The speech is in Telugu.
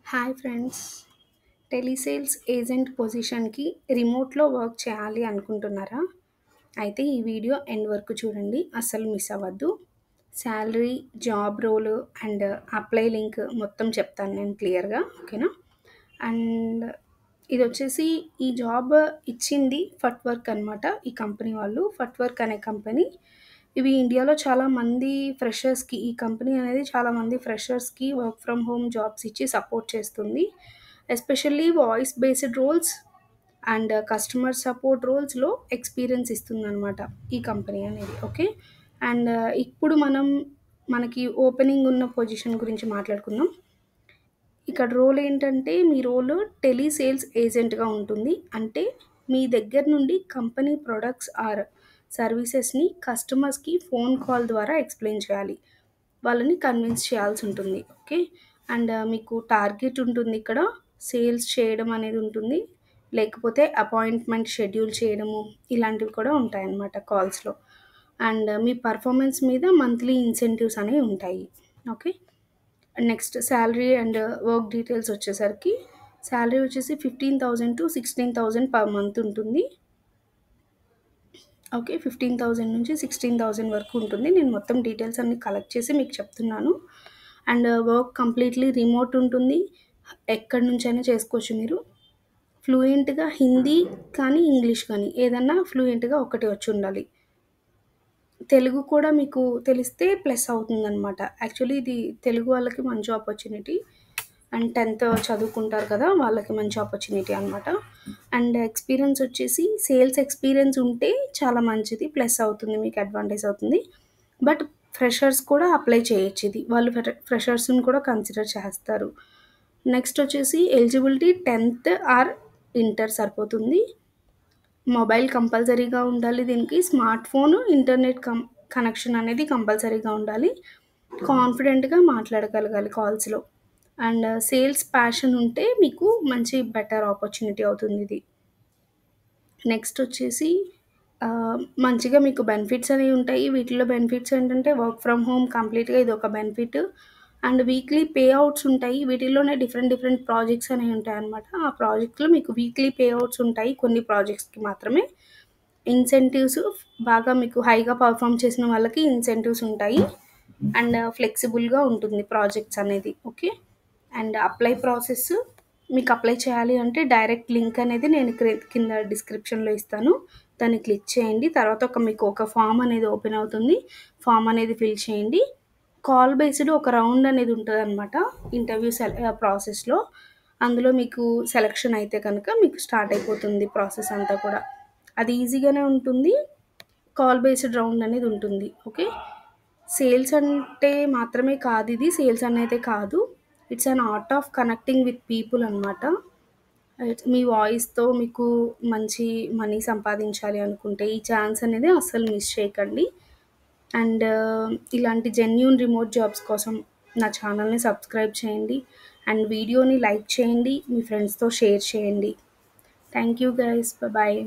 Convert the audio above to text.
Hi friends. టెలిసేల్స్ ఏజెంట్ పొజిషన్‌కి రిమోట్‌లో వర్క్ చేయాలి అనుకుంటున్నారా? అయితే ఈ వీడియో ఎండ్ వరకు చూడండి. అస్సలు మిస్ అవ్వద్దు. Salary, job role and apply link మొత్తం చెప్తాను నేను క్లియర్‌గా. ఓకేనా? అండ్ ఇదొచ్చేసి ఈ జాబ్ ఇచ్చింది ఫట్‌వర్క్ అనమాట. ఈ కంపెనీ వాళ్ళు. ఫట్‌వర్క్ అనే కంపెనీ. ఇవి ఇండియాలో చాలామంది ఫ్రెషర్స్‌కి ఈ కంపెనీ అనేది చాలామంది ఫ్రెషర్స్‌కి వర్క్ ఫ్రమ్ హోమ్ జాబ్స్ ఇచ్చి సపోర్ట్ చేస్తుంది. Especially voice based roles and customer support రోల్స్‌లో ఎక్స్‌పీరియన్స్ ఇస్తుందనమాట ఈ కంపెనీ అనేది. ఓకే. అండ్ ఇప్పుడు మనకి ఓపెనింగ్ ఉన్న పొజిషన్ గురించి మాట్లాడుకుందాం. ఇక్కడ రోల్ ఏంటంటే మీ రోల్ టెలిసేల్స్ ఏజెంట్‌గా ఉంటుంది. అంటే మీ దగ్గర నుండి కంపెనీ ప్రొడక్ట్స్ ఆర్ సర్వీసెస్‌ని కస్టమర్స్‌కి ఫోన్ కాల్ ద్వారా ఎక్స్‌ప్లెయిన్ చేయాలి. వాళ్ళని కన్విన్స్ చేయాల్సుంటుంది. ఓకే. అండ్ మీకు టార్గెట్ ఉంటుంది ఇక్కడ. సేల్స్ చేయడం అనేది ఉంటుంది. లేకపోతే అపాయింట్‌మెంట్ షెడ్యూల్ చేయడము ఇలాంటివి కూడా ఉంటాయన్నమాట కాల్స్‌లో. అండ్ మీ పర్ఫార్మెన్స్ మీద మంత్లీ ఇన్సెంటివ్స్ అనేవి ఉంటాయి. Okay. Next salary and work details వచ్చేసరికి సాలరీ వచ్చేసి 15,000-16,000 పర్ మంత్ ఉంటుంది. ఓకే. 15,000 నుంచి 16,000 వరకు ఉంటుంది. నేను మొత్తం డీటెయిల్స్ అన్నీ కలెక్ట్ చేసి మీకు చెప్తున్నాను. అండ్ వర్క్ కంప్లీట్‌లీ రిమోట్ ఉంటుంది. ఎక్కడి నుంచైనా చేసుకోవచ్చు మీరు. ఫ్లూయెంట్‌గా హిందీ కానీ, ఇంగ్లీష్ కానీ ఏదన్నా ఫ్లూయెంట్‌గా ఒకటి వచ్చుండాలి. తెలుగు కూడా మీకు తెలిస్తే ప్లస్ అవుతుందనమాట. యాక్చువల్లీ ఇది తెలుగు వాళ్ళకి మంచి ఆపర్చునిటీ. అండ్ 10థ్ చదువుకుంటారు కదా! వాళ్ళకి మంచి ఆపర్చునిటీ అనమాట. అండ్ ఎక్స్‌పీరియన్స్ వచ్చేసి సేల్స్ ఎక్స్‌పీరియన్స్ ఉంటే చాలా మంచిది. ప్లస్ అవుతుంది. మీకు అడ్వాంటేజ్ అవుతుంది. బట్ ఫ్రెషర్స్ కూడా అప్లై చేయొచ్చు ఇది. వాళ్ళు ఫ్రెషర్స్‌ని కూడా కన్సిడర్ చేస్తారు. నెక్స్ట్ వచ్చేసి ఎలిజిబిలిటీ 10థ్ ఆర్ ఇంటర్ సరిపోతుంది. మొబైల్ కంపల్సరీగా ఉండాలి దీనికి. స్మార్ట్ ఫోను, ఇంటర్నెట్ కనెక్షన్ అనేది కంపల్సరీగా ఉండాలి. కాన్ఫిడెంట్‌గా మాట్లాడగలగాలి కాల్స్‌లో. అండ్ సేల్స్ ప్యాషన్ ఉంటే మీకు మంచి బెటర్ ఆపర్చునిటీ అవుతుందిది. నెక్స్ట్ వచ్చేసి మంచిగా మీకు బెనిఫిట్స్ అనేవి ఉంటాయి. వీటిలో బెనిఫిట్స్ ఏంటంటే వర్క్ ఫ్రమ్ హోమ్ కంప్లీట్‌గా ఇదొక benefit. And weekly pay outs ఉంటాయి. వీటిల్లోనే డిఫరెంట్ డిఫరెంట్ ప్రాజెక్ట్స్ అనేవి ఉంటాయన్నమాట. ఆ ప్రాజెక్ట్‌లో మీకు వీక్లీ పే ఔట్స్ ఉంటాయి. కొన్ని ప్రాజెక్ట్స్‌కి మాత్రమే. ఇన్సెంటివ్స్ బాగా మీకు హైగా పర్ఫార్మ్ చేసిన వాళ్ళకి ఇన్సెంటివ్స్ ఉంటాయి. అండ్ ఫ్లెక్సిబుల్‌గా ఉంటుంది ప్రాజెక్ట్స్ అనేది. ఓకే. అండ్ అప్లై ప్రాసెస్ మీకు అప్లై చేయాలి అంటే డైరెక్ట్ లింక్ అనేది నేను కింద డిస్క్రిప్షన్‌లో ఇస్తాను. దాన్ని క్లిక్ చేయండి. తర్వాత మీకు ఒక ఫార్మ్ అనేది ఓపెన్ అవుతుంది. ఫార్మ్ అనేది ఫిల్ చేయండి. కాల్ బేస్డ్ ఒక రౌండ్ అనేది ఉంటదనమాట. ఇంటర్వ్యూ ప్రాసెస్‌లో. అందులో మీకు సెలక్షన్ అయితే కనుక మీకు స్టార్ట్ అయిపోతుంది ప్రాసెస్ అంతా కూడా. అది ఈజీగానే ఉంటుంది. కాల్ బేస్డ్ రౌండ్ అనేది ఉంటుంది. ఓకే. సేల్స్ అంటే మాత్రమే కాదిది. సేల్స్ అనైతే కాదు. It's an art of connecting with people అనమాట. మీ వాయిస్‌తో మీకు మంచి మనీ సంపాదించాలి అనుకుంటే ఈ ఛాన్స్ అనేది అస్సలు మిస్ చేయకండి. అండ్ ఇలాంటి జెన్యూన్ రిమోట్ జాబ్స్ కోసం నా ఛానల్‌ని సబ్స్క్రైబ్ చేయండి. అండ్ వీడియోని లైక్ చేయండి. మీ ఫ్రెండ్స్‌తో షేర్ చేయండి. Thank you guys. బాయ్.